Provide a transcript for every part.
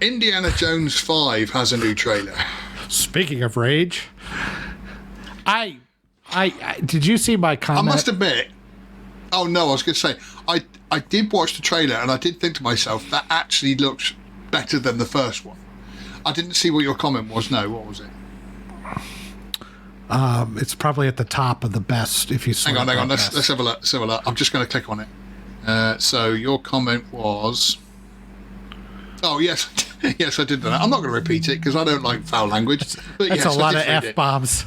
Indiana Jones 5 has a new trailer. Speaking of rage, I did you see my comment? I must admit. Oh no, I was going to say I did watch the trailer and I did think to myself that actually looks better than the first one. I didn't see what your comment was. No, what was it? It's probably at the top of the best. If you hang on, let's have a look. I'm just going to click on it. So your comment was, oh yes, yes, I did that. I'm not going to repeat it because I don't like foul language. But that's yes, a lot of F-bombs.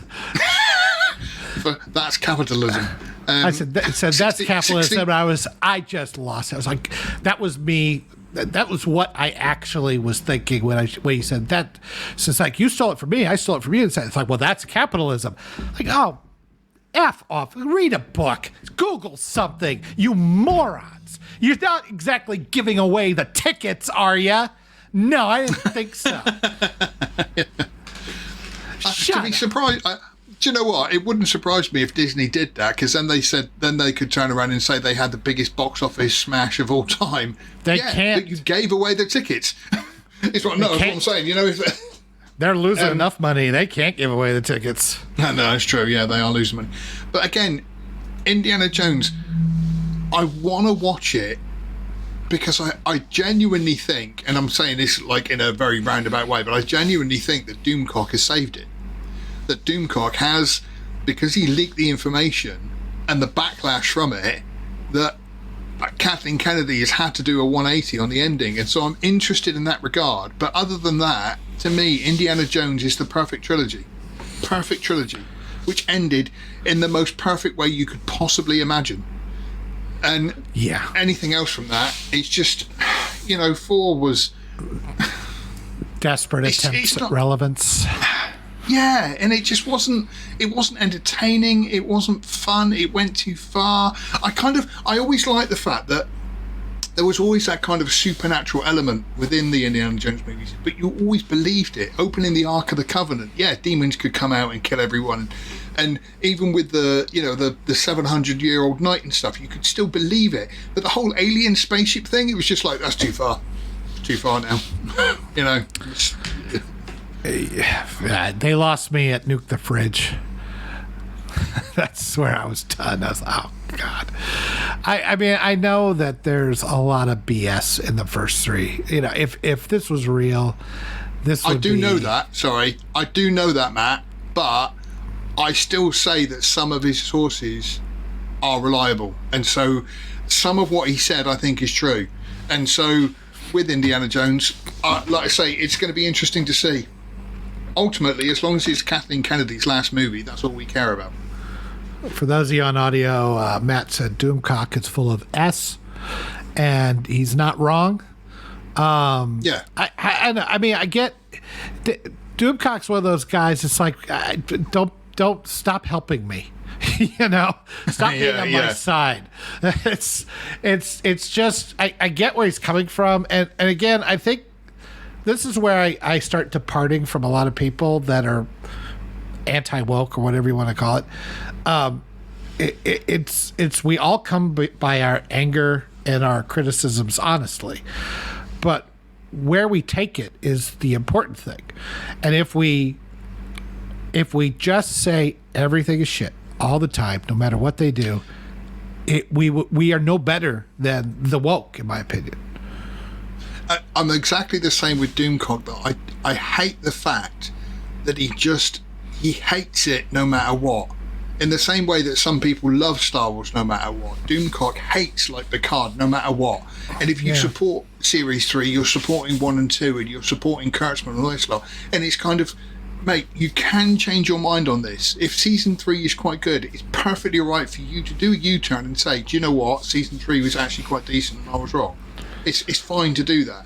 That's capitalism. I said that's capitalism. I just lost it. I was like, that was me. That was what I actually was thinking when you said that. So it's like, you stole it from me, I stole it from you. It's like, well, that's capitalism. Like, oh, F off. Read a book. Google something, you morons. You're not exactly giving away the tickets, are you? No, I didn't think so. To be surprised. Do you know what? It wouldn't surprise me if Disney did that, because then they could turn around and say they had the biggest box office smash of all time. They can't. But you gave away the tickets. That's what I'm saying. You know, if they're losing enough money, they can't give away the tickets. No, it's true. Yeah, they are losing money. But again, Indiana Jones, I want to watch it because I genuinely think, and I'm saying this like in a very roundabout way, but I genuinely think that Doomcock has saved it. That Doomcock has, because he leaked the information and the backlash from it, that Kathleen Kennedy has had to do a 180 on the ending, and so I'm interested in that regard. But other than that, to me, Indiana Jones is the perfect trilogy, which ended in the most perfect way you could possibly imagine. And anything else from that, it's just, 4 was desperate attempts at relevance. Yeah, and it just wasn't entertaining, it wasn't fun, it went too far. I always liked the fact that there was always that kind of supernatural element within the Indiana Jones movies, but you always believed it. Opening the Ark of the Covenant, yeah, demons could come out and kill everyone. And even with the 700-year-old knight and stuff, you could still believe it. But the whole alien spaceship thing, it was just like, that's too far. Too far now. They lost me at Nuke the Fridge. That's where I was done. I was like, oh God. I mean, I know that there's a lot of BS in the first 3. If this was real, this would be... know that. Sorry, I do know that, Matt. But I still say that some of his sources are reliable, and so some of what he said I think is true. And so with Indiana Jones, like I say, it's going to be interesting to see. Ultimately, as long as it's Kathleen Kennedy's last movie, that's all we care about. For those of you on audio, Matt said Doomcock is full of S, and he's not wrong. Yeah. I mean, I get... Doomcock's one of those guys, it's like, don't stop helping me. Stop being on my side. It's just, I get where he's coming from. And again, I think this is where I start departing from a lot of people that are anti-woke or whatever you want to call it. It's we all come by our anger and our criticisms honestly, but where we take it is the important thing. And if we just say everything is shit all the time, no matter what they do, we are no better than the woke, in my opinion. I'm exactly the same with Doomcock, but I hate the fact that he hates it no matter what. In the same way that some people love Star Wars no matter what, Doomcock hates like Picard no matter what. And if you support Series 3, you're supporting 1 and 2, and you're supporting Kurtzman and all this lot. And it's kind of, mate, you can change your mind on this. If Season 3 is quite good, it's perfectly right for you to do a U-turn and say, do you know what, Season 3 was actually quite decent and I was wrong. It's fine to do that.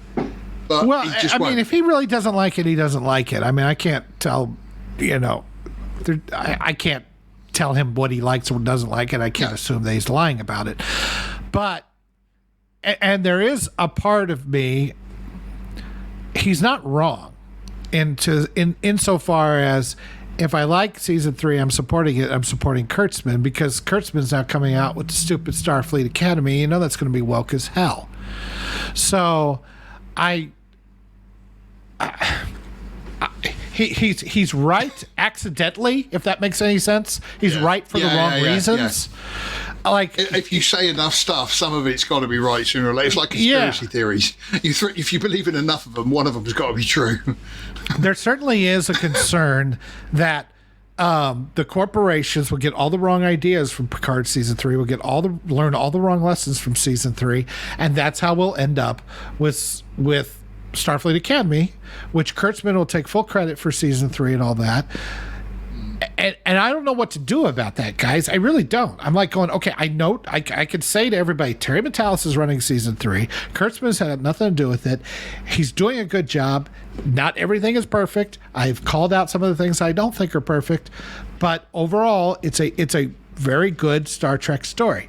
But I mean, if he really doesn't like it, he doesn't like it. I mean, I can't tell, I can't tell him what he likes or doesn't like, and I can't assume that he's lying about it. But, and there is a part of me, he's not wrong insofar as if I like Season 3, I'm supporting it. I'm supporting Kurtzman because Kurtzman's now coming out with the stupid Starfleet Academy. That's going to be woke as hell. So he's right accidentally, if that makes any sense. He's right for the wrong reasons. Like, if you say enough stuff, some of it's got to be right sooner or later. It's like conspiracy theories. If you believe in enough of them, one of them's got to be true. There certainly is a concern that the corporations will get all the wrong ideas from Picard season 3. Will learn all the wrong lessons from season 3, and that's how we'll end up with Starfleet Academy, which Kurtzman will take full credit for season 3 and all that. And I don't know what to do about that, guys. I really don't. I'm like going, okay, I could say to everybody, Terry Metalis is running season 3. Kurtzman's had nothing to do with it. He's doing a good job. Not everything is perfect. I've called out some of the things I don't think are perfect, but overall, it's a very good Star Trek story.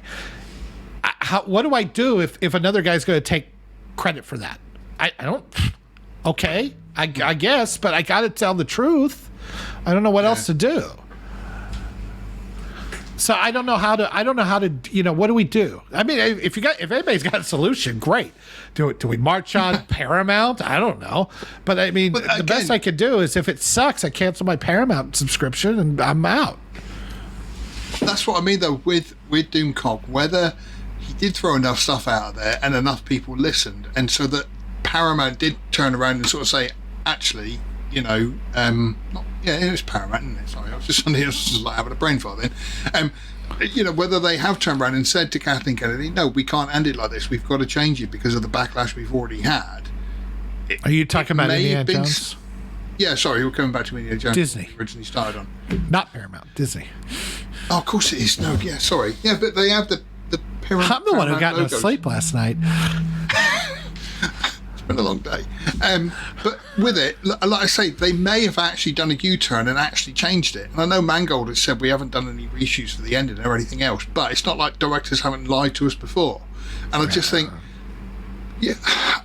What do I do if another guy's going to take credit for that? I don't. Okay, I guess, but I got to tell the truth. I don't know what else to do. So I don't know how to. What do we do? I mean, if anybody's got a solution, great. Do we march on Paramount? I don't know, but I mean, the best I could do is if it sucks, I cancel my Paramount subscription and I'm out. That's what I mean, though, with Doomcock. Whether he did throw enough stuff out there and enough people listened, and so that Paramount did turn around and sort of say, actually, it was Paramount, isn't it? Sorry, I was just like having a brain fart then. Whether they have turned around and said to Kathleen Kennedy, no, we can't end it like this. We've got to change it because of the backlash we've already had. Are you talking about Indiana Jones? Yeah, sorry, we're coming back to Indiana Jones. Disney. Originally started on. Not Paramount, Disney. Oh, of course it is. No, yeah, sorry. Yeah, but they have the Paramount. I'm the one who got no logos. sleep last night. Been a long day, but with it, like I say, they may have actually done a U-turn and actually changed it. And I know Mangold has said we haven't done any reshoots for the ending or anything else, but it's not like directors haven't lied to us before. And I just think,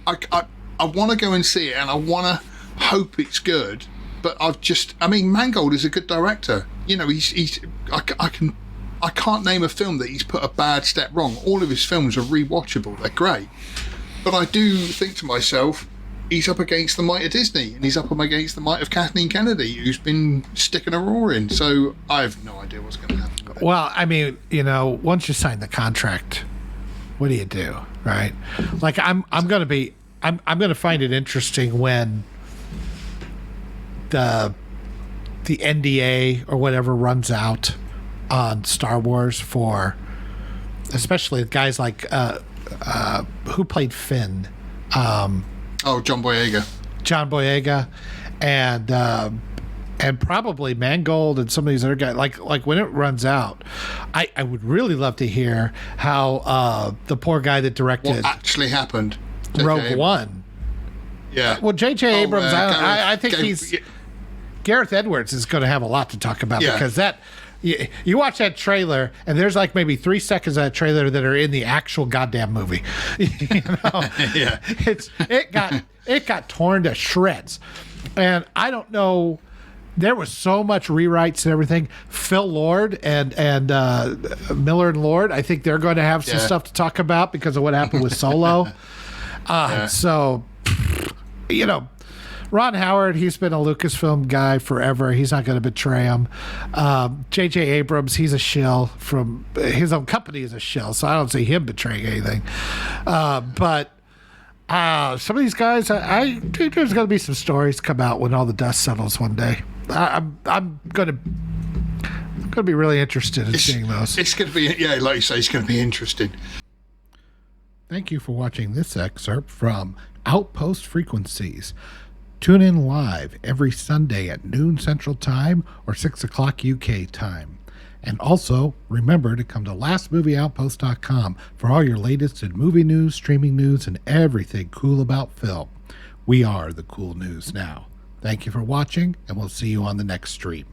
I want to go and see it, and I want to hope it's good. But Mangold is a good director. I can't name a film that he's put a bad step wrong. All of his films are rewatchable. They're great. But I do think to myself, he's up against the might of Disney, and he's up against the might of Kathleen Kennedy, who's been sticking a roar in. So I have no idea what's going to happen with it. Well, I mean, once you sign the contract, what do you do, right? Like I'm going to find it interesting when the NDA or whatever runs out on Star Wars for, especially guys like. Who played Finn? John Boyega. John Boyega, and probably Mangold and some of these other guys. Like when it runs out, I would really love to hear how the poor guy that directed what actually happened. Rogue One. Yeah. Well, J.J. Abrams, I think Gareth Edwards is going to have a lot to talk about because that. You watch that trailer, and there's like maybe 3 seconds of that trailer that are in the actual goddamn movie. Yeah, it got torn to shreds, and I don't know. There was so much rewrites and everything. Phil Lord and Miller and Lord, I think they're going to have some stuff to talk about because of what happened with Solo. So, Ron Howard, he's been a Lucasfilm guy forever. He's not going to betray him. J.J. Abrams, he's a shill from his own company is a shill, so I don't see him betraying anything. But some of these guys, I think there's going to be some stories come out when all the dust settles one day. I'm going to be really interested in seeing those. It's going to be, like you say, it's going to be interesting. Thank you for watching this excerpt from Outpost Frequencies. Tune in live every Sunday at noon Central Time or 6 o'clock UK time. And also, remember to come to lastmovieoutpost.com for all your latest in movie news, streaming news, and everything cool about film. We are the cool news now. Thank you for watching, and we'll see you on the next stream.